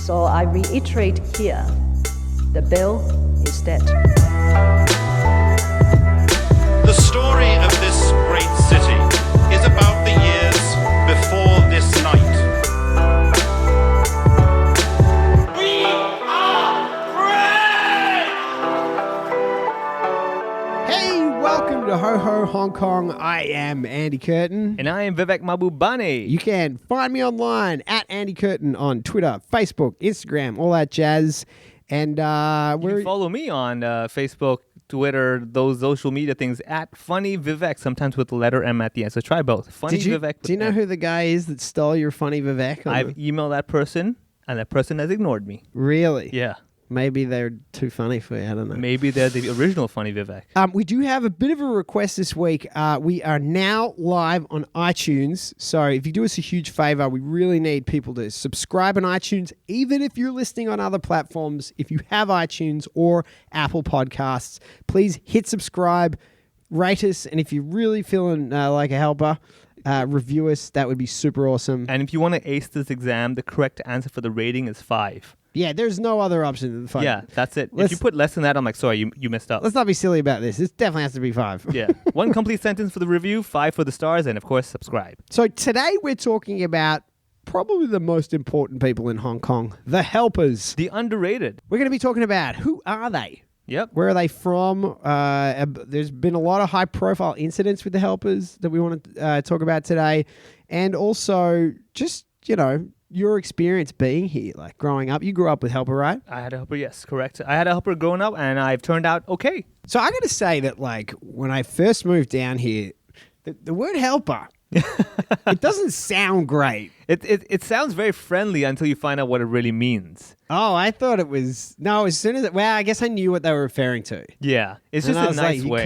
So I reiterate here, the bill is dead. The story of this great city is about the years before this night. We are free! Hey, welcome to Ho Ho Hong Kong. I am Andy Curtin. And I am Vivek Mahbubani. You can find me online at Andy Curtin on Twitter, Facebook, Instagram, all that jazz. And You can follow me on Facebook, Twitter, those social media things at Funny Vivek, sometimes with the letter M at the end. So try both. Funny Vivek. Do you know who the guy is that stole your Funny Vivek? I've emailed that person, and that person has ignored me. Really? Yeah. Maybe they're too funny for you. I don't know. Maybe they're the original Funny Vivek. We do have a bit of a request this week. We are now live on iTunes. So if you do us a huge favor, we really need people to subscribe on iTunes, even if you're listening on other platforms. If you have iTunes or Apple Podcasts, please hit subscribe, rate us, and if you're really feeling like a helper, review us. That would be super awesome. And if you want to ace this exam, the correct answer for the rating is 5. Yeah, there's no other option than 5. Yeah, that's it. If you put less than that, I'm like, sorry, you messed up. Let's not be silly about this. This definitely has to be 5. Yeah. 1 complete sentence for the review, 5 for the stars, and of course, subscribe. So today we're talking about probably the most important people in Hong Kong, the helpers. The underrated. We're going to be talking about who are they? Yep. Where are they from? There's been a lot of high-profile incidents with the helpers that we want to talk about today. And also just, your experience being here, like growing up. You grew up with helper, right? I had a helper, yes, correct. I had a helper growing up, and I've turned out okay. So I got to say that, like, when I first moved down here, the word helper, it doesn't sound great. It sounds very friendly until you find out what it really means. Oh, I thought it was... No, as soon as... I guess I knew what they were referring to. Yeah, it's And just I a was nice like, way.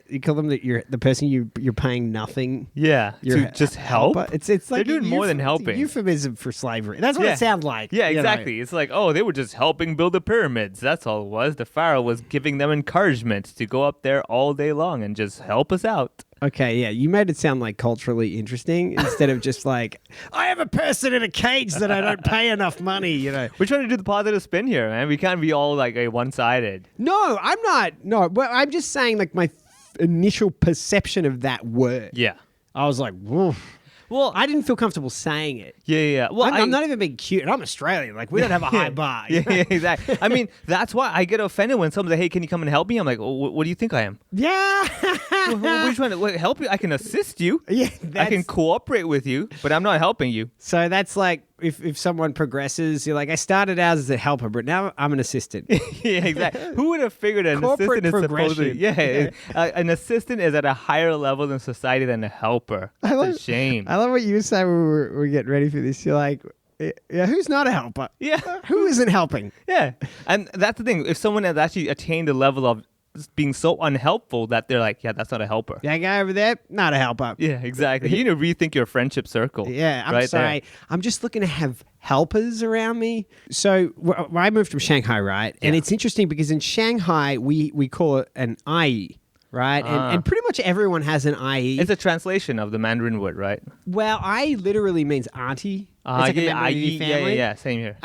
You call them that you're the person you're paying nothing. Yeah, You're to just help. helper. It's like They're doing more than helping. It's a euphemism for slavery. That's what it sounds like. Yeah, you know. exactly. It's like, oh, they were just helping build the pyramids. That's all it was. The pharaoh was giving them encouragement to go up there all day long and just help us out. Okay, yeah, you made it sound like culturally interesting instead of just like, I have a person in a cage that I don't pay enough money, We're trying to do the positive spin here, man. We can't be all like a one-sided. No, I'm not. No, but I'm just saying like my initial perception of that word. Yeah. I was like, woof. Well, I didn't feel comfortable saying it. Yeah. Well, I'm not even being cute. And I'm Australian. Like, we don't have a high bar. Yeah, exactly. I mean, that's why I get offended when someone says, hey, can you come and help me? I'm like, what do you think I am? Yeah. What are you trying to help you? I can assist you. Yeah, I can cooperate with you, but I'm not helping you. So that's like if someone progresses, you're like, I started out as a helper, but now I'm an assistant. Yeah, exactly. Who would have figured an Corporate assistant is supposed to? progression. An assistant is at a higher level in society than a helper. That's a shame. I love what you say when we're getting ready for this. You're like, yeah, who's not a helper? Yeah. Who isn't helping? Yeah, and that's the thing. If someone has actually attained a level of being so unhelpful that they're like, yeah, that's not a helper. That guy over there, not a helper. Yeah, exactly. You need to rethink your friendship circle. Yeah, I'm right sorry. there. I'm just looking to have helpers around me. So I moved from Shanghai, right? And Yeah. it's interesting because in Shanghai, we call it an IE, right? And pretty much everyone has an IE. It's a translation of the Mandarin word, right? Well, IE literally means auntie. It's like a member of your family. yeah, same here.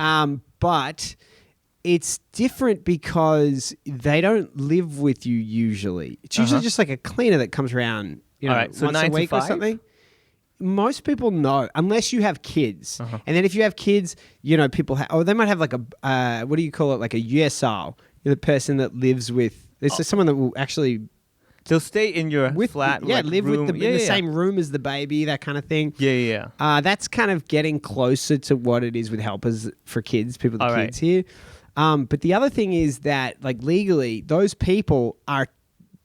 But it's different because they don't live with you usually. It's usually just like a cleaner that comes around, All right, so once 9 a to week or 5? something. Most people know, unless you have kids. Uh-huh. And then if you have kids, people they might have like a, what do you call it? Like a yesao, the person that lives with, there's someone that will actually They'll stay in your flat, live room. with in the same room as the baby, that kind of thing. Yeah. That's kind of getting closer to what it is with helpers for kids, people with All right. kids here. But the other thing is that, like, legally, those people are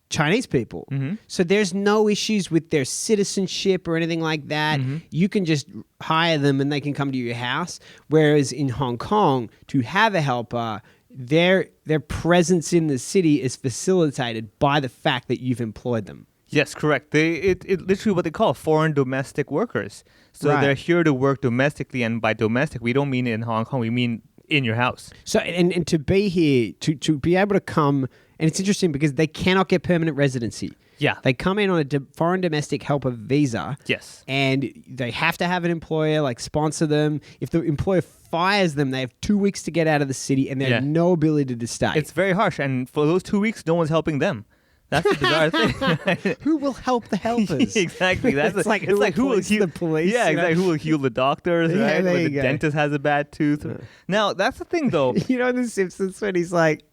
Chinese people. Mm-hmm. So there's no issues with their citizenship or anything like that. Mm-hmm. You can just hire them and they can come to your house. Whereas in Hong Kong, to have a helper, their presence in the city is facilitated by the fact that you've employed them. Yes, correct. It literally what they call foreign domestic workers. So Right. they're here to work domestically, and by domestic, we don't mean in Hong Kong. We mean in your house. So and to be here, to be able to come, and it's interesting because they cannot get permanent residency. Yeah. They come in on a foreign domestic helper visa. Yes. And they have to have an employer, like, sponsor them. If the employer fires them. They have 2 weeks to get out of the city, and they have Yeah. no ability to stay. It's very harsh, and for those 2 weeks, no one's helping them. That's the bizarre thing. Who will help the helpers? Exactly. That's It's like who will police heal the police, Yeah, you know? exactly. Who will heal the doctors? Yeah, Right? there When you the go. dentist has a bad tooth. Now that's the thing, though. You know in The Simpsons when he's like,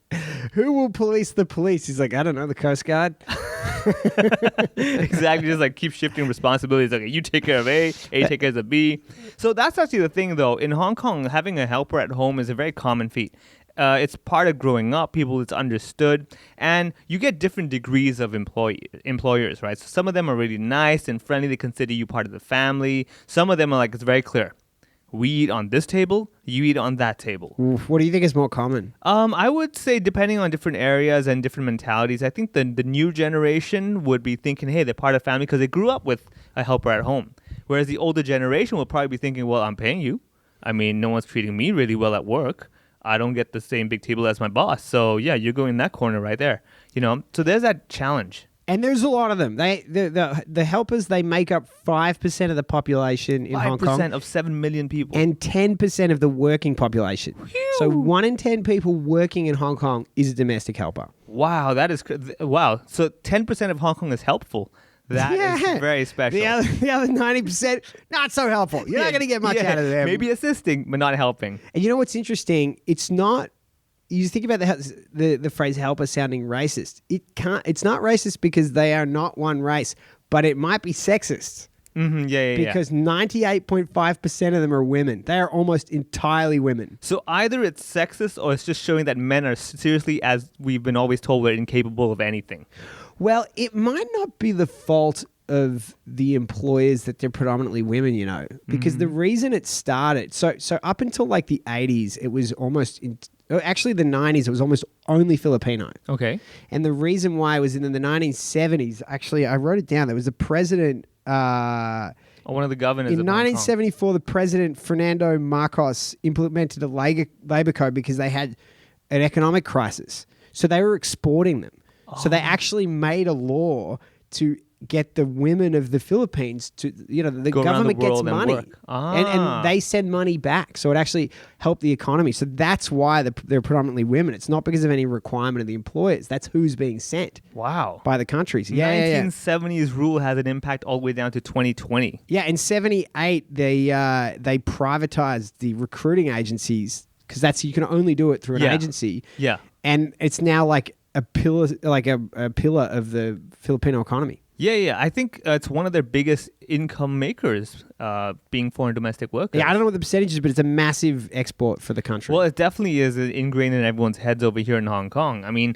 who will police the police? He's like, I don't know, the Coast Guard. Exactly. Just like keep shifting responsibilities. Okay, you take care of A take care of B. So that's actually the thing, though. In Hong Kong, having a helper at home is a very common feat. It's part of growing up. It's understood, and you get different degrees of employers, right? So some of them are really nice and friendly. They consider you part of the family. Some of them are like, it's very clear. We eat on this table. You eat on that table. Oof, what do you think is more common? I would say depending on different areas and different mentalities, I think the new generation would be thinking, hey, they're part of the family because they grew up with a helper at home. Whereas the older generation will probably be thinking, well, I'm paying you. I mean, no one's treating me really well at work. I don't get the same big table as my boss. So, yeah, you're going in that corner right there. So there's that challenge. And there's a lot of them. The helpers, they make up 5% of the population in Hong Kong. 5% of 7 million people. And 10% of the working population. So 1 in 10 people working in Hong Kong is a domestic helper. Wow, that is wow. So 10% of Hong Kong is helpful. That is very special. The other 90%, not so helpful. You're not going to get much out of them. Maybe assisting, but not helping. And you know what's interesting? It's not. You think about the phrase "helper" sounding racist. It's not racist because they are not one race, but it might be sexist. Mm-hmm, yeah. Because 98.5% of them are women. They are almost entirely women. So either it's sexist or it's just showing that men are seriously, as we've been always told, we're incapable of anything. Well, it might not be the fault of the employers that they're predominantly women, because the reason it started, so up until like the 80s, it was almost, actually the 90s, it was almost only Filipino. Okay. And the reason why was in the 1970s, actually, I wrote it down. There was a president... One of the governors in of Hong Kong. 1974, the president, Fernando Marcos, implemented a labor code because they had an economic crisis. So they were exporting them. So they actually made a law to get the women of the Philippines to, the Go around the government gets world and money. work. And they send money back. So it actually helped the economy. So that's why they're predominantly women. It's not because of any requirement of the employers. That's who's being sent Wow. by the countries. Yeah. 1970s rule has an impact all the way down to 2020. Yeah, in 78, they privatized the recruiting agencies because you can only do it through an agency. Yeah. And it's now like a pillar, a pillar of the Filipino economy. Yeah. I think it's one of their biggest income makers, being foreign domestic workers. Yeah, I don't know what the percentage is, but it's a massive export for the country. Well, it definitely is ingrained in everyone's heads over here in Hong Kong. I mean,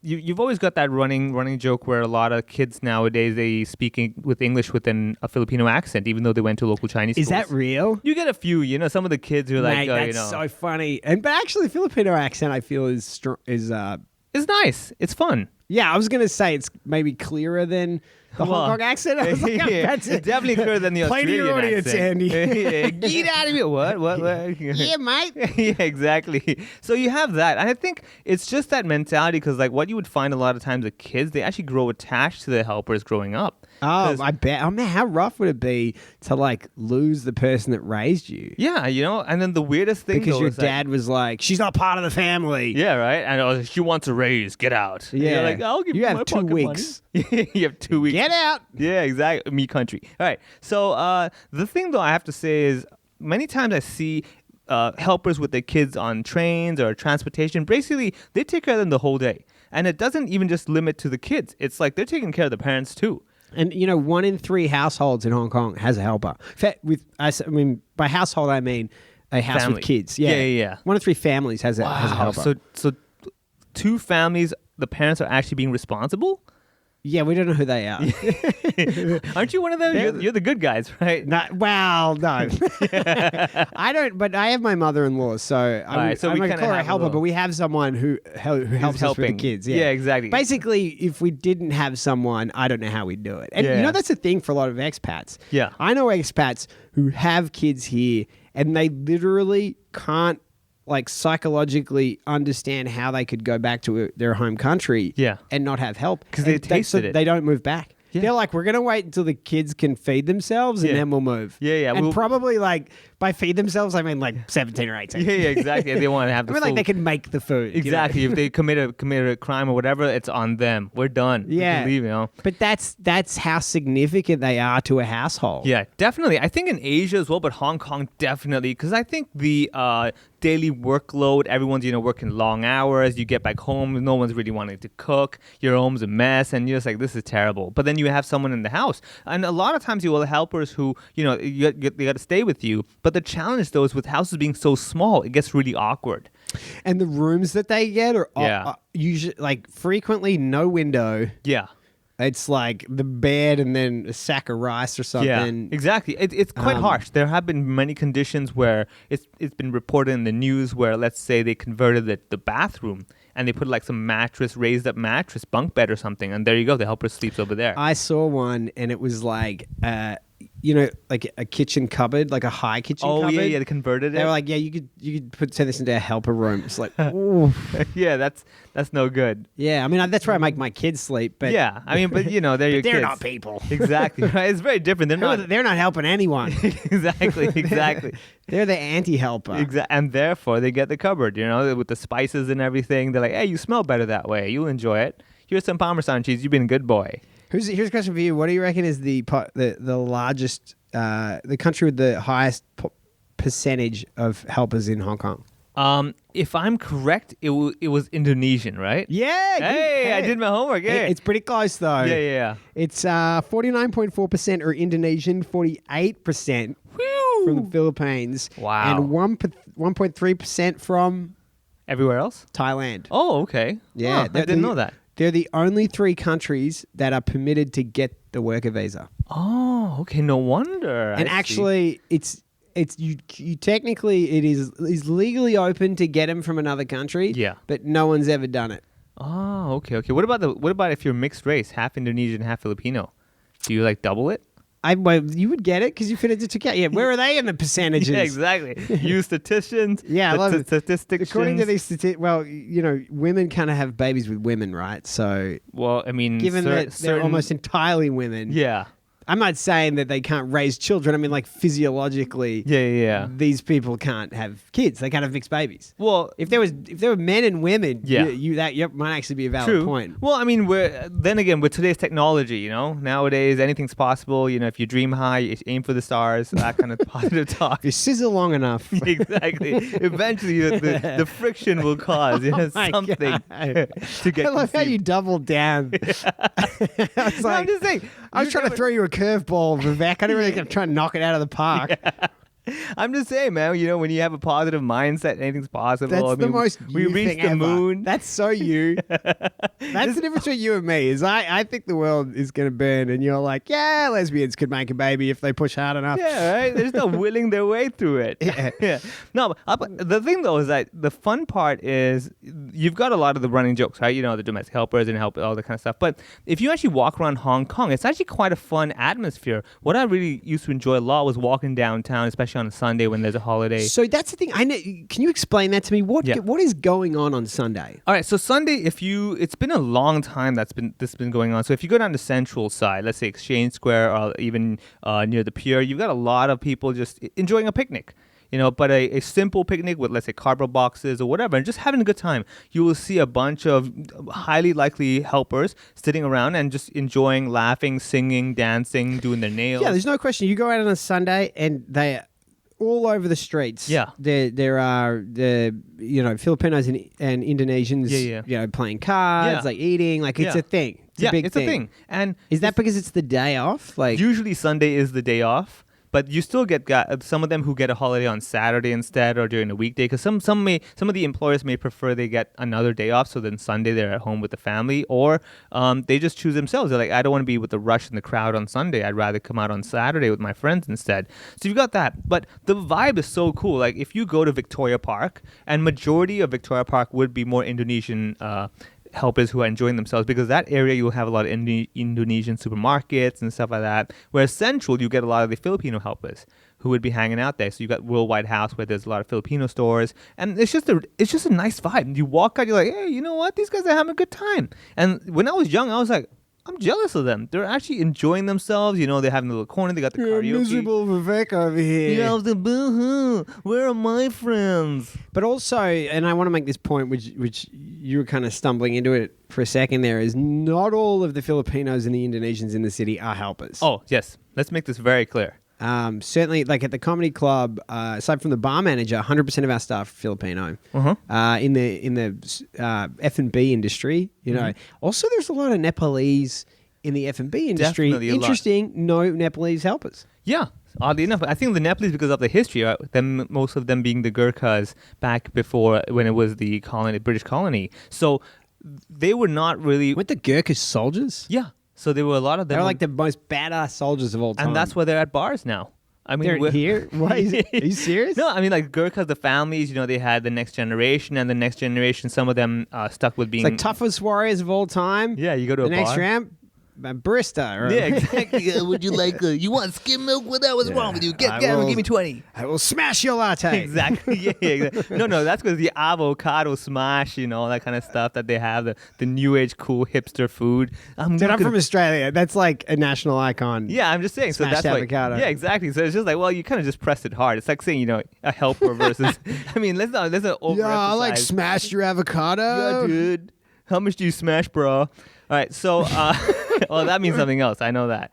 you've always got that running joke where a lot of kids nowadays, they speak with English with a Filipino accent, even though they went to local Chinese schools. Is that real? You get a few, some of the kids who are Mate, like, that's so funny. But actually, Filipino accent, I feel, is it's nice. It's fun. yeah, I was going to say it's maybe clearer than the Hong Kong accent. I was like, It's definitely clearer than the Play to Australian your audience, accent. Andy. Get out of here. What? Yeah, mate. Yeah, exactly. So you have that. And I think it's just that mentality because like what you would find a lot of times with kids, they actually grow attached to their helpers growing up. Oh, I bet. Oh, man, how rough would it be to like lose the person that raised you? Yeah, and then the weirdest thing Because though your is that- dad was like, she's not part of the family. yeah, right? And she wants a raise. Get out. And you're Yeah. like, I'll give You you, have my 2 pocket weeks. money. You have 2 weeks. Get out. Yeah, exactly. Me country. All right. So the thing, though, I have to say is many times I see helpers with their kids on trains or transportation. Basically, they take care of them the whole day. And it doesn't even just limit to the kids. It's like they're taking care of the parents, too. And 1 in 3 households in Hong Kong has a helper. By household I mean a house Family. with kids. Yeah. 1 in 3 families has a helper. So 2 families, the parents are actually being responsible? Yeah, we don't know who they are. Aren't you one of them? You're the good guys, right? No. I don't. But I have my mother-in-law, so I'm so going we to kinda call her a have a helper. little- But we have someone who helps us with the helping. kids. Yeah, exactly. Basically, if we didn't have someone, I don't know how we'd do it. And Yeah. that's a thing for a lot of expats. Yeah. I know expats who have kids here, and they literally can't psychologically understand how they could go back to their home country and not have help 'Cause they And tasted it. They don't move back. Yeah. They're like, we're going to wait until the kids can feed themselves and Yeah. then we'll move. Yeah. And probably By feed themselves, I mean like 17 or 18. Yeah, exactly. They want to have I the mean, like full- they can make the food. you know? Exactly. If they commit a crime or whatever, it's on them. We're done. We Yeah. can leave, you know. But that's how significant they are to a household. Yeah, definitely. I think in Asia as well, but Hong Kong definitely, because I think the daily workload, everyone's working long hours. You get back home, no one's really wanting to cook. Your home's a mess, and you're just like, this is terrible. But then you have someone in the house, and a lot of times you will have helpers who they got to stay with you. But the challenge though is with houses being so small, it gets really awkward. And the rooms that they get are Yeah. usually like frequently no window. Yeah. It's like the bed and then a sack of rice or something. Yeah, exactly. It's quite harsh. There have been many conditions where it's been reported in the news where, let's say, they converted the bathroom and they put like some mattress, raised up mattress, bunk bed or something, and there you go. The helper sleeps over there. I saw one and it was like, like a kitchen cupboard, like a high kitchen Oh cupboard. yeah, they converted it. They were like, yeah, you could turn this into a helper room. It's like, ooh. yeah, that's no good. Yeah, I mean, that's where I make my kids sleep. But Yeah, I mean, but they're your they're kids. not people. Exactly. Right. It's very different. They're not. They're not helping anyone. exactly. They're the anti-helper. And therefore they get the cupboard, with the spices and everything. They're like, hey, you smell better that way. You'll enjoy it. Here's some Parmesan cheese. You've been a good boy. Here's a question for you. What do you reckon is the largest, the country with the highest percentage of helpers in Hong Kong? If I'm correct, it was Indonesian, right? Yeah. Hey, I did my homework. Yeah. It's pretty close though. Yeah. It's 49.4% are Indonesian, 48% from the Philippines. Wow. And 1.3% from Everywhere else? Thailand. Oh, okay. Yeah, Huh, I didn't know that. They're the only 3 countries that are permitted to get the worker visa. Oh, okay. No wonder. And I see. actually, it's you technically it is legally open to get them from another country. Yeah. But no one's ever done it. Oh, okay. What about if you're mixed race, half Indonesian, half Filipino? Do you like double it? Well, you would get it because you fit into 2K. Yeah, where are they in the percentages? Yeah, exactly. You statisticians. Yeah, I love it. Statistics. According to these statistics, well, women kind of have babies with women, right? So, Well, I mean, given that they're certain- almost entirely women, Yeah. I'm not saying that they can't raise children. I mean, like physiologically, Yeah. these people can't have kids. They can't have mixed babies. Well, If there were men and women, Yeah. that might actually be a valid true. point. Well, I mean, then again, with today's technology, nowadays anything's possible. If you dream high, you aim for the stars, that kind of positive talk. If you scissor long enough, Exactly. Eventually, the friction will cause my something God. to get I love how you conceived. doubled down. I was No, I'm like, just saying. I was trying to throw you a curveball, Vivek. I didn't really try to knock it out of the park. I'm just saying, man. When you have a positive mindset, anything's possible. That's I the mean, most we you reached thing the ever. moon. That's so you. That's the difference between you and me. Is I think the world is going to burn, and you're like, yeah, lesbians could make a baby if they push hard enough. Yeah, right. There's no willing their way through it. Yeah. No, but the thing though is that the fun part is you've got a lot of the running jokes, right? The domestic helpers and help all that kind of stuff. But if you actually walk around Hong Kong, it's actually quite a fun atmosphere. What I really used to enjoy a lot was walking downtown, especially on a Sunday when there's a holiday. So that's the thing. I know. Can you explain that to me? What Yeah. what is going on Sunday? All right, so Sunday, it's been a long time this has been going on. So if you go down the central side, let's say Exchange Square or even near the pier, you've got a lot of people just enjoying a picnic. But a simple picnic with, let's say, cardboard boxes or whatever, and just having a good time. You will see a bunch of highly likely helpers sitting around and just enjoying, laughing, singing, dancing, doing their nails. Yeah, there's no question. You go out on a Sunday and they are all over the streets. Yeah. There are Filipinos and Indonesians. Yeah. Playing cards, Yeah. like eating, like it's Yeah. a thing. It's a big it's thing. a thing. And Is that because it's the day off? Like usually Sunday is the day off, but you still get some of them who get a holiday on Saturday instead or during the weekday. Because some of the employers may prefer they get another day off, so then Sunday they're at home with the family, or they just choose themselves. They're like, I don't want to be with the rush and the crowd on Sunday. I'd rather come out on Saturday with my friends instead. So you've got that, but the vibe is so cool. Like if you go to Victoria Park, and majority of Victoria Park would be more Indonesian helpers who are enjoying themselves, because that area you'll have a lot of Indonesian supermarkets and stuff like that. Whereas Central, you get a lot of the Filipino helpers who would be hanging out there. So you got Worldwide House where there's a lot of Filipino stores, and it's just a nice vibe. You walk out, you're like, hey, you know what? These guys are having a good time. And when I was young, I was like, I'm jealous of them. They're actually enjoying themselves. You know, they're having a little corner. They got the karaoke. Vivek over here. You know, the boo-hoo. Where are my friends? But also, and I want to make this point, which you were kind of stumbling into it for a second there, is not all of the Filipinos and the Indonesians in the city are helpers. Oh, yes. Let's make this very clear. Certainly, like at the comedy club, aside from the bar manager, 100% of our staff are Filipino. In the F&B industry, you know, also there's a lot of Nepalese in the F&B industry. Definitely a lot. Interesting, no Nepalese helpers. Yeah, oddly enough, I think the Nepalese, because of the history, right? Them, most of them being the Gurkhas back before when it was the colony, British colony. So they were not really. Weren't the Gurkha soldiers? Yeah. So there were a lot of them. They're like the most badass soldiers of all time. and that's why they're at bars now. I mean, they're here. Why? Are you serious? No, I mean, like Gurkhas, the families, you know, they had the next generation, and the next generation, some of them stuck with being It's like toughest warriors of all time. Yeah, you go to the a next bar. ramp, a barista. Or Yeah, exactly. Would you like? You want skim milk? What that was wrong with you? I will- give me 20. I will smash your latte. Exactly. Yeah, exactly. No, that's because the avocado smash, you know, that kind of stuff that they have, the new age cool hipster food. Dude, I'm from Australia. That's like a national icon. Yeah, I'm just saying. So Smashed that's avocado. why. Yeah, exactly. So it's just like, well, you kind of just pressed it hard. It's like saying, you know, a helper versus. I mean, let's not overemphasize. Yeah, I like smashed your avocado. Yeah, dude. How much do you smash, bro? All right, so well, that means something else. I know that.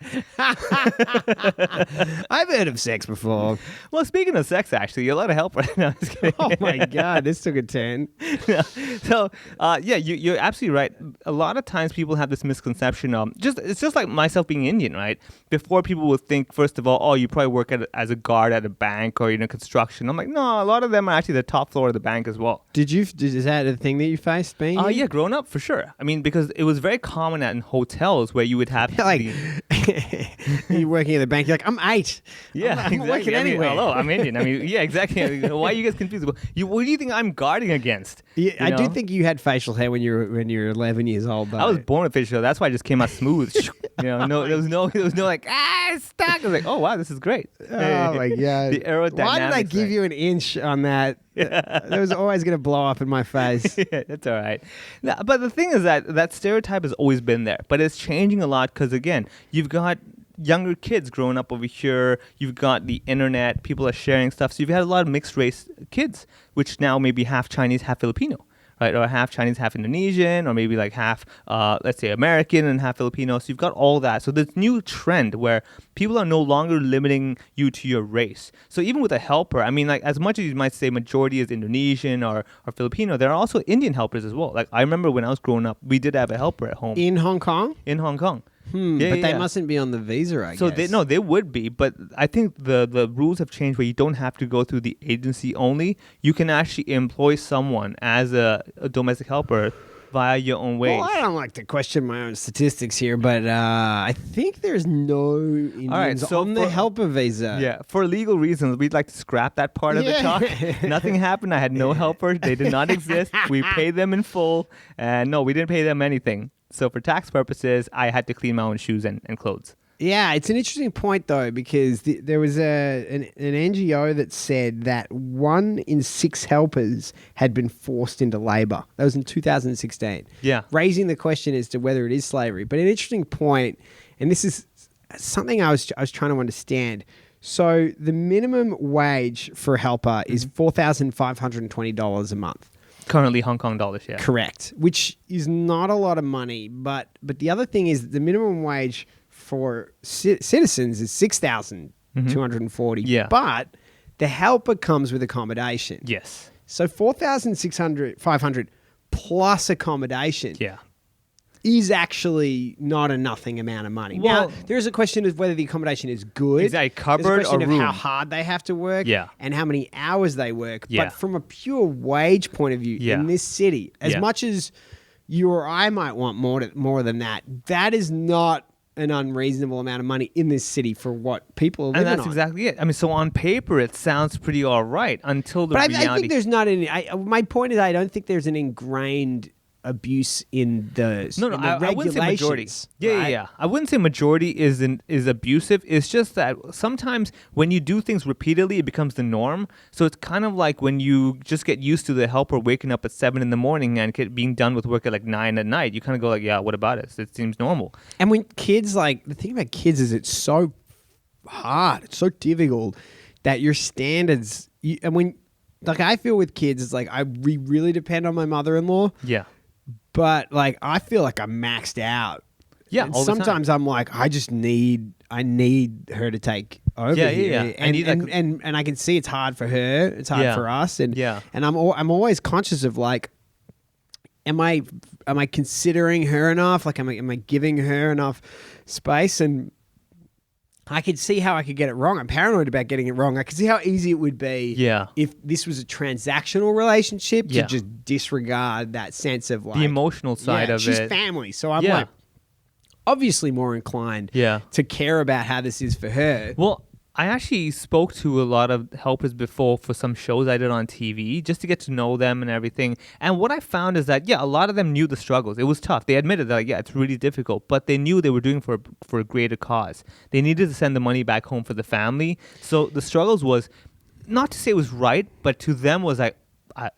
I've heard of sex before. Well, speaking of sex, actually, a lot of help right now. Just kidding. Oh my god, this took a turn. So, yeah, you're absolutely right. A lot of times people have this misconception of it's just like myself being Indian, right? Before people would think, first of all, oh, you probably work as a guard at a bank or construction. I'm like, no, a lot of them are actually the top floor of the bank as well. Is that a thing that you faced being? Yeah, growing up for sure. I mean, because it was very common in hotels where you would have Like, you're working at the bank. You're like, I'm 8. yeah, I'm exactly. working I mean, anywhere. hello, I'm Indian. I mean, yeah, exactly. I mean, why are you guys confused? What do you think I'm guarding against? Yeah, You I do know? think you had facial hair when you were 11 years old. Though. I was born with facial hair. That's why I just came out smooth. There was no like it's stuck. I was like, oh wow, this is great. Oh my god! The aerodynamics. Why did I give thing. you an inch on that? That was always going to blow up in my face. Yeah, that's all right. No, but the thing is that stereotype has always been there, but it's changing a lot because again, you've got younger kids growing up over here. You've got the internet. People are sharing stuff. So you've had a lot of mixed race kids, which now may be half Chinese, half Filipino. Right, or half Chinese, half Indonesian, or maybe like half, let's say, American and half Filipino. So you've got all that. So this new trend where people are no longer limiting you to your race. So even with a helper, I mean, like as much as you might say majority is Indonesian or Filipino, there are also Indian helpers as well. Like I remember when I was growing up, we did have a helper at home In Hong Kong? in Hong Kong. But they mustn't be on the visa, I So guess. they would be, but I think the rules have changed where you don't have to go through the agency only. You can actually employ someone as a domestic helper via your own wage. Well, I don't like to question my own statistics here, but I think there's no Indians so on the for- helper visa. Yeah, for legal reasons, we'd like to scrap that part of the Yeah. talk. Nothing happened. I had no helpers. They did not exist. We paid them in full. And no, we didn't pay them anything. So for tax purposes, I had to clean my own shoes and clothes. Yeah, it's an interesting point though, because there was an NGO that said that 1 in 6 helpers had been forced into labour. That was in 2016. Yeah. Raising the question as to whether it is slavery. But an interesting point, and this is something I was trying to understand. So the minimum wage for a helper is $4,520 a month. Currently Hong Kong dollars, yeah. Correct, which is not a lot of money. But the other thing is the minimum wage for citizens is $6,240. Yeah. But the helper comes with accommodation. Yes. So $4,500 plus accommodation Yeah. is actually not a nothing amount of money. Well- Now, there is a question of whether the accommodation is good. Is that a cupboard There's a question or of room? how hard they have to work Yeah. and how many hours they work. Yeah. But from a pure wage point of view, Yeah. in this city, as Yeah. much as you or I might want more than that, that is not an unreasonable amount of money in this city for what people are living And that's on. exactly it. I mean, so on paper, it sounds pretty all right until the But reality. I think there's not any. My point is, I don't think there's an ingrained abuse in the No, in the I wouldn't say majority. regulations, Yeah, right? yeah. I wouldn't say majority is abusive. It's just that sometimes when you do things repeatedly, it becomes the norm. So it's kind of like when you just get used to the helper waking up at 7 in the morning and being done with work at like 9 at night. You kind of go like, yeah, what about it? It seems normal. And when kids, like, the thing about kids is it's so hard, it's so difficult that your standards, and when, like, I feel with kids, it's like we really depend on my mother-in-law, Yeah. but like I feel like I'm maxed out. Yeah, And all the time. sometimes I'm like, I need her to take over Yeah, here. yeah, yeah. I And, need, like- and I can see it's hard for her, it's hard Yeah. for us, and Yeah. and I'm always conscious of like, am I considering her enough? Like, am I giving her enough space? And I could see how I could get it wrong. I'm paranoid about getting it wrong. I could see how easy it would be Yeah. if this was a transactional relationship Yeah. to just disregard that sense of like The emotional side yeah, of she's it. family. So I'm Yeah. like obviously more inclined Yeah. to care about how this is for her. Well, I actually spoke to a lot of helpers before for some shows I did on TV just to get to know them and everything. And what I found is that, yeah, a lot of them knew the struggles. It was tough. They admitted that, like, yeah, it's really difficult, but they knew they were doing for a greater cause. They needed to send the money back home for the family. So the struggles was, not to say it was right, but to them was like,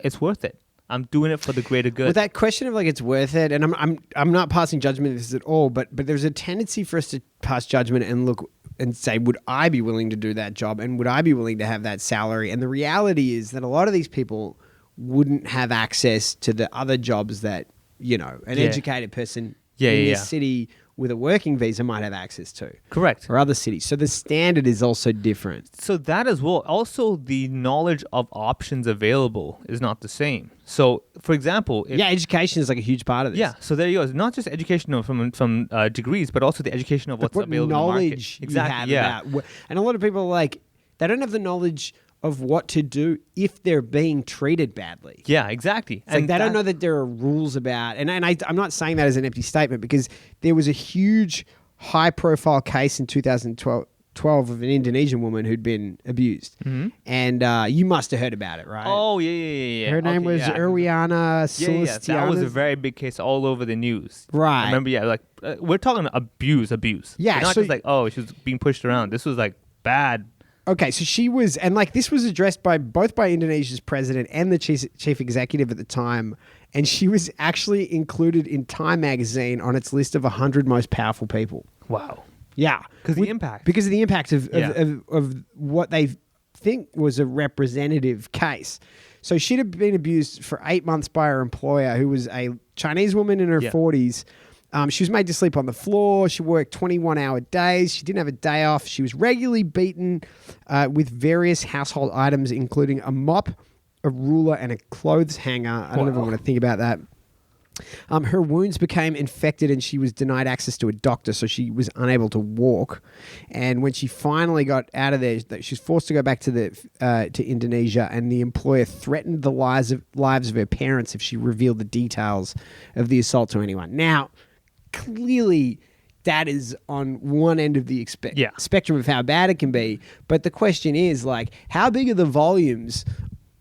it's worth it. I'm doing it for the greater good. With that question of like it's worth it, and I'm not passing judgment on this at all, but there's a tendency for us to pass judgment and look and say, would I be willing to do that job, and would I be willing to have that salary? And the reality is that a lot of these people wouldn't have access to the other jobs that, you know, an Yeah. educated person Yeah, in yeah, this yeah. city with a working visa might have access to, Correct. or other cities. So the standard is also different. So that as well. Also, the knowledge of options available is not the same. So, for example, if Yeah, education is like a huge part of this. Yeah, so there you go. It's not just education from degrees, but also the education of what's what available in the market. knowledge you Exactly. have Yeah. about and a lot of people are like, they don't have the knowledge of what to do if they're being treated badly. Yeah, exactly. It's like they don't know that there are rules about, and I'm not saying that as an empty statement, because there was a huge high-profile case in 2012 of an Indonesian woman who'd been abused, and you must have heard about it, right? Oh yeah. Her name Okay, was yeah. Irwiana Yeah, yeah. That was a Sulistiana. very big case all over the news. Right. I remember, yeah, like we're talking abuse. Yeah, Not so- just like, oh, she was being pushed around. This was like bad. Okay, so she was, and like this was addressed by both by Indonesia's president and the chief executive at the time, and she was actually included in Time magazine on its list of 100 most powerful people. Wow. Yeah, 'Cause the impact. Because of the impact of Yeah. of what they think was a representative case. So she'd have been abused for 8 months by her employer, who was a Chinese woman in her Yeah. 40s. She was made to sleep on the floor. She worked 21-hour days. She didn't have a day off. She was regularly beaten with various household items, including a mop, a ruler, and a clothes hanger. I don't even Wow. want to think about that. Her wounds became infected and she was denied access to a doctor, so she was unable to walk. And when she finally got out of there, she was forced to go back to Indonesia, and the employer threatened the lives of her parents if she revealed the details of the assault to anyone. Now, clearly, that is on one end of the Yeah. spectrum of how bad it can be. But the question is, like, how big are the volumes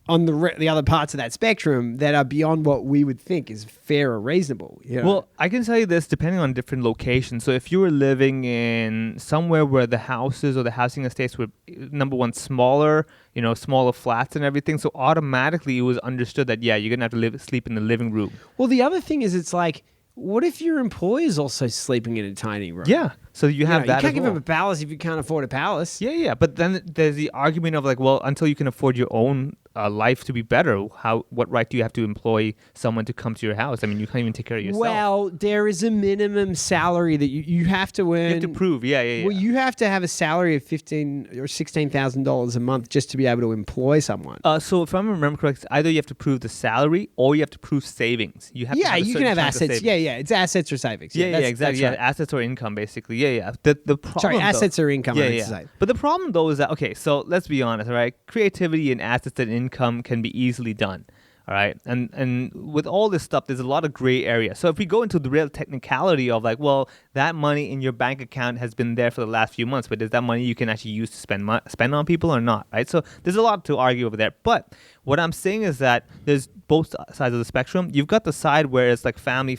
on the other parts of that spectrum that are beyond what we would think is fair or reasonable? You know? Well, I can tell you this depending on different locations. So if you were living in somewhere where the houses or the housing estates were, number one, smaller, smaller flats and everything, so automatically it was understood that, yeah, you're going to have to sleep in the living room. Well, the other thing is, it's like, what if your employer's also sleeping in a tiny room? Yeah. So you have that You can't as give well. him a palace if you can't afford a palace. Yeah. But then there's the argument of like, well, until you can afford your own life to be better, what right do you have to employ someone to come to your house? I mean, you can't even take care of yourself. Well, there is a minimum salary that you have to earn. you have to prove. Yeah. Well, you have to have a salary of $15,000 or $16,000 a month just to be able to employ someone. So if I remember correctly, either you have to prove the salary or you have to prove savings. You have to Yeah, have a you certain can have chunk of assets. savings. Yeah, it's assets or savings. Yeah, that's- exactly. that's Yeah, right. assets or income, basically. Yeah. The problem. Sorry, though- assets or income, I Yeah, meant yeah. to say. But the problem though is that, okay, so let's be honest, all right? Creativity and assets and income can be easily done. All right. And with all this stuff, there's a lot of gray area. So if we go into the real technicality of like, well, that money in your bank account has been there for the last few months, but is that money you can actually use to spend on people or not? Right. So there's a lot to argue over there. But what I'm saying is that there's both sides of the spectrum. You've got the side where it's like family.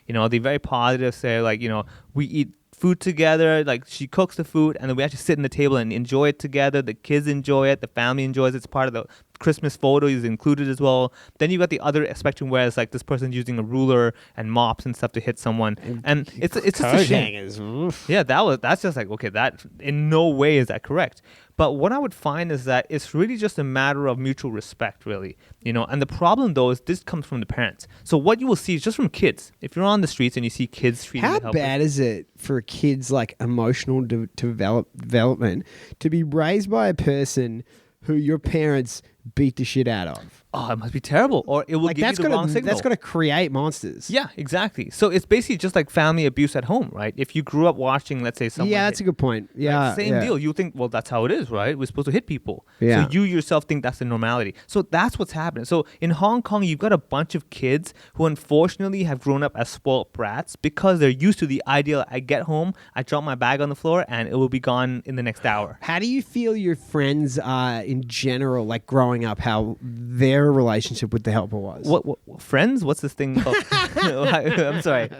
You know, the very positive say like, you know, we eat food together, like she cooks the food and then we actually sit in the table and enjoy it together. The kids enjoy it, the family enjoys it. It's part of the Christmas photo is included as well. Then you got the other spectrum where it's like this person using a ruler and mops and stuff to hit someone, and it's just a shame. Yeah, that's just like, okay, that in no way is that correct. But what I would find is that it's really just a matter of mutual respect, really, you know. And the problem though is this comes from the parents. So what you will see is just from kids. If you're on the streets and you see kids treating How the helpers, bad is it for kids' like emotional development to be raised by a person who your parents beat the shit out of? oh, it must be terrible, or it will Like give you the wrong signal. that's gonna create monsters. Yeah, exactly. So it's basically just like family abuse at home, right? If you grew up watching, let's say, someone Yeah, that's a good point. Yeah, same yeah. deal. You think, well, that's how it is, right? We're supposed to hit people. Yeah. So you yourself think that's the normality. So that's what's happening. So in Hong Kong, you've got a bunch of kids who unfortunately have grown up as spoiled brats because they're used to the ideal. I get home, I drop my bag on the floor, and it will be gone in the next hour. How do you feel your friends in general, like growing up, how their relationship with the helper was? What friends? What's this thing called? I'm sorry.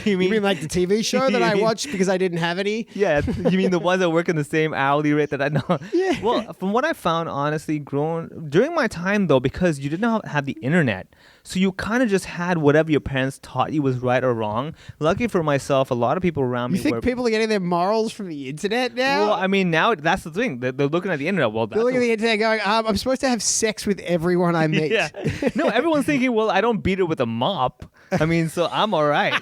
You mean like the TV show that I watched because I didn't have any? Yeah, you mean the ones that work in the same hourly rate that I know? Yeah. Well, from what I found, honestly, during my time though, because you did not have the internet, so you kind of just had whatever your parents taught you was right or wrong. Lucky for myself, a lot of people around You me think were. people are getting their morals from the internet now? Well, I mean, now that's the thing. They're looking at the internet. Well, that's They're looking at the internet going, I'm supposed to have sex with everyone I meet. yeah. No, everyone's thinking, well, I don't beat it with a mop. I mean, so I'm all right.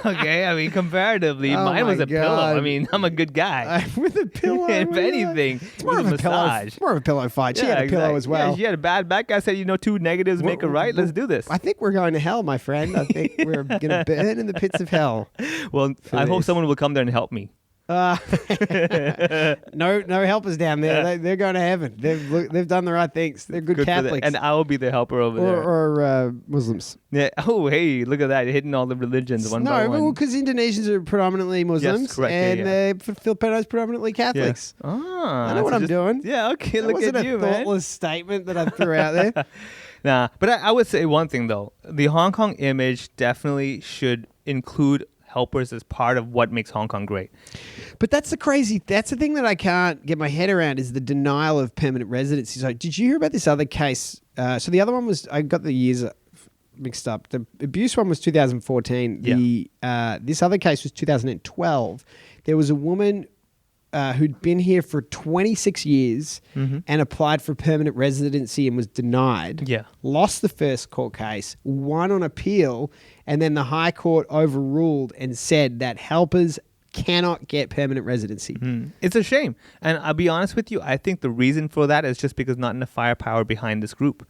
Okay. I mean, comparatively, Oh mine was my a pillow. I God. mean, I'm a good guy. With a pillow. If really? anything, It's more with of a a pillow. massage. It's more of a pillow fight. She had a pillow exactly. as well. Yeah, she had a bad back. I said, 2 negatives make a right. Let's do this. I think we're going to hell, my friend. I think we're going to burn in the pits of hell. Well, I hope this. someone will come there and help me. No helpers down there. They're going to heaven. They've done the right things. They're good Good for them. Catholics. And I will be the helper over there. or Muslims. Yeah. Oh, hey, look at that. Hitting all the religions one by one. No, because Indonesians are predominantly Muslims correct. Yeah, and yeah. Filipinos predominantly Yeah. Catholics. Ah, I know what so I'm doing. Yeah, okay, That look wasn't at a you, man. thoughtless statement that I threw out there. Nah, but I would say one thing, though. The Hong Kong image definitely should include helpers as part of what makes Hong Kong great. But that's the thing that I can't get my head around is the denial of permanent residency. So did you hear about this other case? So the other one was, I got the years mixed up. The abuse one was 2014. Yeah. This other case was 2012. There was a woman who'd been here for 26 years and applied for permanent residency and was denied. Yeah. Lost the first court case, won on appeal, and then the High Court overruled and said that helpers cannot get permanent residency. It's a shame. And I'll be honest with you, I think the reason for that is just because not enough firepower behind this group.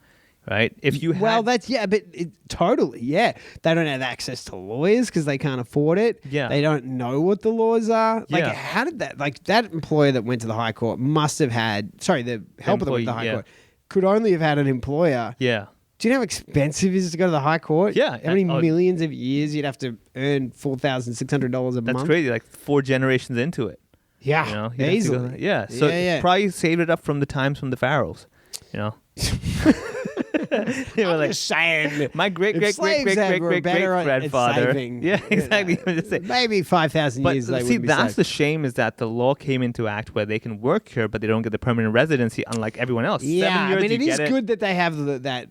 Right? If you had, Well, that's, yeah, but totally, yeah. They don't have access to lawyers because they can't afford it. Yeah. They don't know what the laws are. Like, Yeah. how did that, like, that employer that went to the High Court must have had, the helper that went to the Employee, High yeah. Court could only have had an employer. yeah. Do you know how expensive it is to go to the High Court? Yeah. How many Oh. millions of years you'd have to earn $4,600 a That's month? crazy. Like 4 generations into it. Yeah, You know, you'd have to go- easily. yeah. So Yeah. probably saved it up from the times from the pharaohs. You know. You know, I'm like, just saying. my great if great great slaves great great were great better great at grandfather. saving, Yeah, exactly. I'm just saying. Maybe 5,000 But years they see, would be that's safe. the shame is that the law came into act where they can work here, but they don't get the permanent residency, unlike everyone else. 7 Yeah, years, I mean, you it is get good that they have that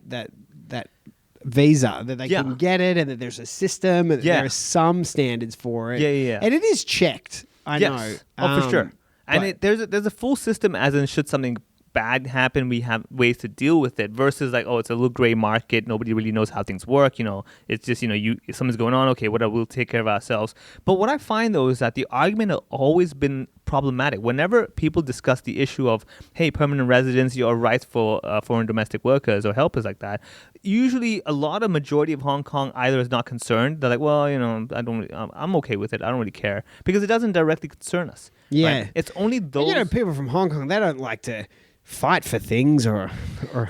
visa, that they Yeah. can get it, and that there's a system, and that Yeah. there are some standards for it. Yeah. And it is checked. I know. Yes. Oh, for sure. And but- there's a full system, as in should something bad happen, we have ways to deal with it. Versus like, oh, it's a little gray market. Nobody really knows how things work. You know, it's just if something's going on, okay, whatever, we'll take care of ourselves. But what I find though is that the argument has always been problematic. Whenever people discuss the issue of, hey, permanent residency or rights for foreign domestic workers or helpers like that, usually a lot of majority of Hong Kong either is not concerned. They're like, well, I'm okay with it. I don't really care because it doesn't directly concern us. Yeah. Right? It's only those. people from Hong Kong, they don't like to fight for things or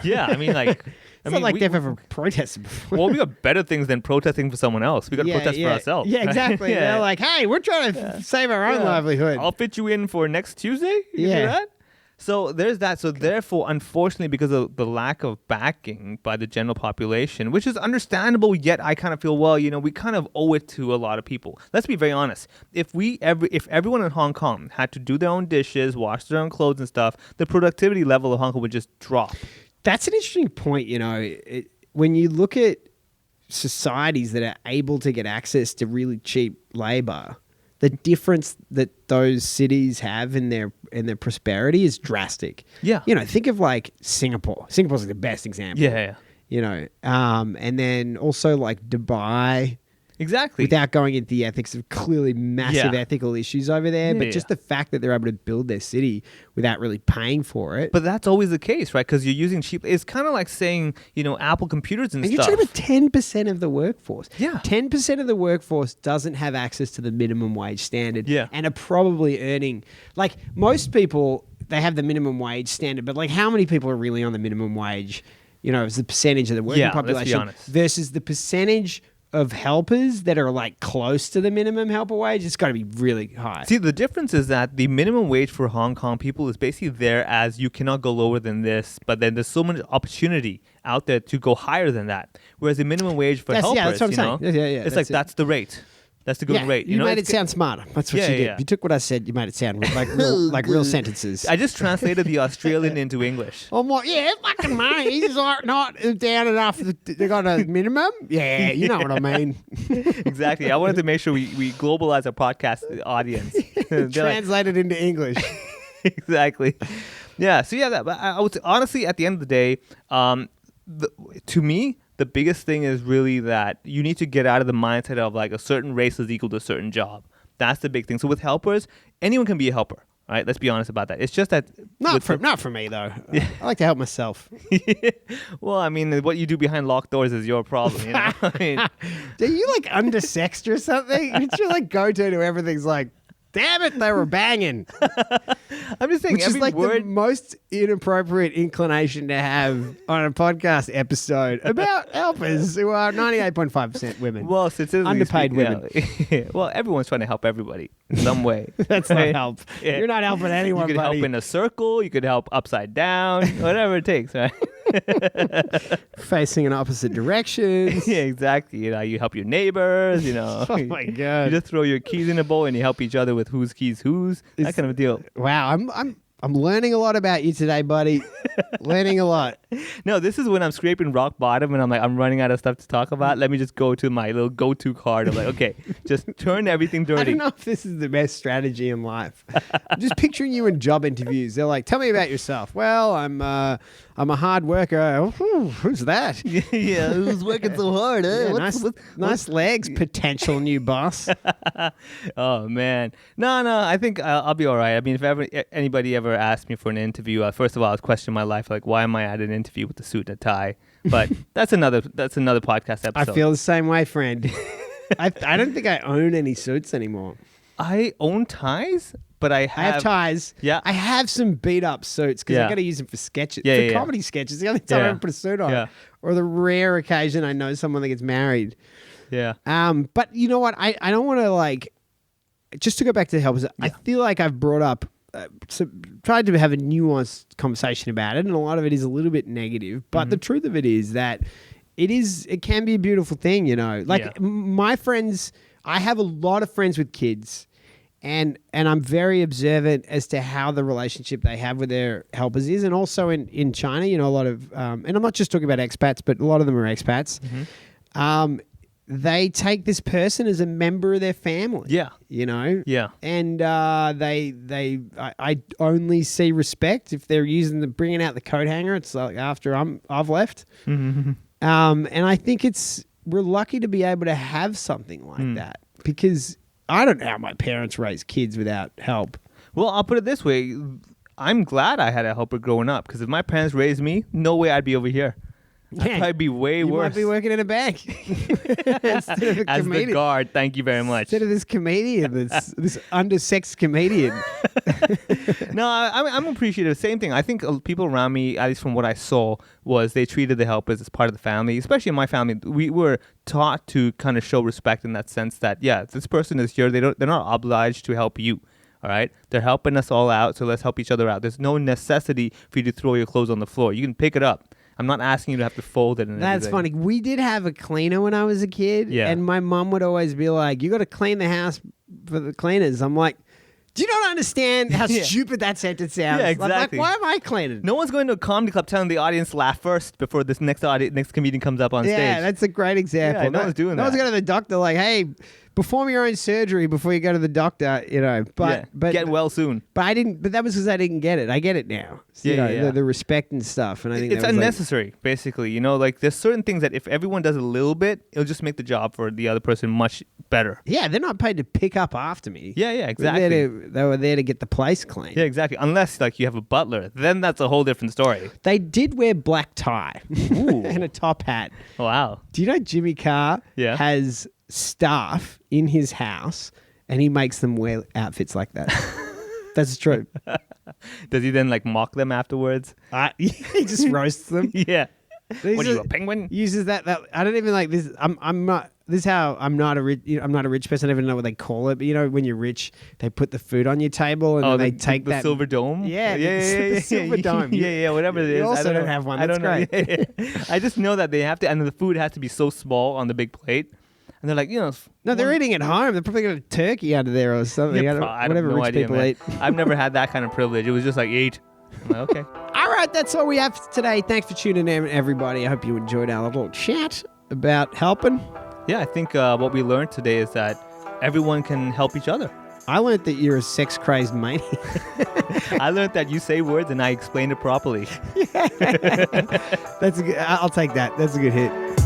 Yeah, I mean, like, It's not like they've ever protested before. Well, we got better things than protesting for someone else. We got to protest for ourselves. Yeah, exactly. They're like, hey, we're trying to save our own livelihood. I'll fit you in for next Tuesday. You Yeah. do that? So there's that. So therefore, unfortunately, because of the lack of backing by the general population, which is understandable, yet I kind of feel, well, we kind of owe it to a lot of people. Let's be very honest. If everyone in Hong Kong had to do their own dishes, wash their own clothes and stuff, the productivity level of Hong Kong would just drop. That's an interesting point. When you look at societies that are able to get access to really cheap labor, the difference that those cities have in their prosperity is drastic. Yeah. Think of like Singapore. Singapore's like the best example. Yeah. And then also like Dubai. Exactly. Without going into the ethics of clearly massive Yeah. ethical issues over there, but Yeah. just the fact that they're able to build their city without really paying for it. But that's always the case, right? Because you're using cheap. It's kind of like saying, Apple computers and And you're stuff. talking about 10% of the workforce. Yeah. 10% of the workforce doesn't have access to the minimum wage standard. Yeah. And are probably earning, like most people, they have the minimum wage standard, but like how many people are really on the minimum wage, as the percentage of the working Yeah, let's be population honest. versus the percentage of helpers that are like close to the minimum helper wage? It's got to be really high. See, the difference is that the minimum wage for Hong Kong people is basically there as you cannot go lower than this, but then there's so much opportunity out there to go higher than that. Whereas the minimum wage for That's- helpers, yeah, that's what I'm saying. Yeah, it's like that's it. that's the rate. That's the going rate. You made it It's- sound smarter. That's what Yeah, you did. yeah. You took what I said, you made it sound like real sentences. I just translated the Australian into English. I'm like, yeah, fucking money. He's like not down enough. They got a minimum. Yeah, you know what I mean. Exactly. I wanted to make sure we globalize our podcast audience. They're like, Translated into English. exactly. Yeah. So but I would say, honestly, at the end of the day, to me, the biggest thing is really that you need to get out of the mindset of like a certain race is equal to a certain job. That's the big thing. So with helpers, anyone can be a helper. Right? Let's be honest about that. It's just that Not for me though. I like to help myself. well, I mean, what you do behind locked doors is your problem. I mean, Are you like undersexed or something? It's your like go-to to everything's like, damn it, they were banging. I'm just saying Which is every like the word. most inappropriate inclination to have on a podcast episode about helpers who are 98.5% women. Well, statistically Underpaid speaking, yeah. Well, everyone's trying to help everybody in some way. That's not Right? help. Yeah. You're not helping anyone, You could buddy. help in a circle. You could help upside down. Whatever it takes, right? Facing in opposite directions. Yeah, exactly. You help your neighbors. Oh my You god! just throw your keys in a bowl and you help each other with whose keys whose. That kind of a deal. Wow, I'm learning a lot about you today, buddy. Learning a lot. No, this is when I'm scraping rock bottom and I'm running out of stuff to talk about. Let me just go to my little go-to card of like, okay, just turn everything I dirty. don't know if this is the best strategy in life. I'm just picturing you in job interviews. They're like, "Tell me about yourself." Well, I'm a hard worker. Oh, who's that? Yeah, who's working so hard? Yeah, nice legs, potential new boss. Oh man, no. I think I'll be all right. I mean, if anybody ever asked me for an interview, first of all, I was questioning my life, like, why am I at an interview with a suit and a tie? But that's another podcast episode. I feel the same way, friend. I don't think I own any suits anymore. I own ties, but I I have ties. Yeah. I have some beat up suits because I Yeah. got to use them for sketches, Yeah, for yeah, yeah. comedy sketches. The only time I Yeah. ever put a suit on, Yeah. or the rare occasion I know someone that gets married. Yeah. But you know what? I don't want to like. Just to go back to the helpers, I feel like I've brought up, tried to have a nuanced conversation about it, and a lot of it is a little bit negative. But the truth of it is that it can be a beautiful thing, Like Yeah. my friends, I have a lot of friends with kids, and I'm very observant as to how the relationship they have with their helpers is, and also in China, a lot of, and I'm not just talking about expats, but a lot of them are expats. They take this person as a member of their family. Yeah. Yeah. And I only see respect if they're bringing out the coat hanger. It's like after I've left. And I think we're lucky to be able to have something like that, because I don't know how my parents raised kids without help. Well, I'll put it this way. I'm glad I had a helper growing up, because if my parents raised me, no way I'd be over here. I'd probably be way you worse. might be working in a bank instead of a As the comedian. guard, thank you very much. Instead of this comedian, this undersexed comedian. No, I'm appreciative. Same thing. I think people around me, at least from what I saw, was they treated the helpers as part of the family. Especially in my family, we were taught to kind of show respect in that sense that, yeah, this person is here. They're not obliged to help you. All right, they're helping us all out, so let's help each other out. There's no necessity for you to throw your clothes on the floor. You can pick it up. I'm not asking you to have to fold it. And That's everything. funny. We did have a cleaner when I was a kid, Yeah. and my mom would always be like, "You got to clean the house for the cleaners." I'm like, "Do you not understand how Yeah. stupid that sentence sounds?" Yeah, Like, exactly. why am I cleaning? No one's going to a comedy club telling the audience laugh first before this next comedian comes up on Yeah, stage. that's a great example. Yeah, no one's doing No one's that. going to the doctor like, "Hey, perform your own surgery before you go to the doctor." You know, Yeah, get well soon. But I didn't. But that was because I didn't get it. I get it now. You Yeah, know, yeah. The respect and stuff. And I think It's that was like- unnecessary, basically. You know, like there's certain things that if everyone does a little bit, it'll just make the job for the other person much better. yeah, they're not paid to pick up after me. Yeah, They're exactly. there they were there to get the place clean. Yeah, exactly. Unless like you have a butler, then that's a whole different story. They did wear black tie and a top hat. Wow. Do you know Jimmy Carr Yeah. has staff in his house and he makes them wear outfits like that? That's true. Does he then like mock them afterwards? He just roasts them. Yeah. These What are you, are- a penguin? Uses that I don't even like this. I'm not. This is how I'm not a rich. I'm not a rich person. I don't even know what they call it. But you know, when you're rich, they put the food on your table and then they take the that silver dome. Yeah, yeah, the silver dome. Yeah, whatever it is. You I also don't don't know. have one. I That's don't know. great. Yeah. I just know that they have to, and the food has to be so small on the big plate, and they're like, you know. No, they're eating at home. They're probably got a turkey under there or something. Yeah, I don't, I have whatever no rich idea, people man. eat. I've never had that kind of privilege. It was just like eat. I'm like, okay. All right, that's all we have for today. Thanks for tuning in, everybody. I hope you enjoyed our little chat about helping. Yeah, I think what we learned today is that everyone can help each other. I learned that you're a sex-crazed maniac. I learned that you say words and I explain it properly. That's a good, I'll take that. That's a good hit.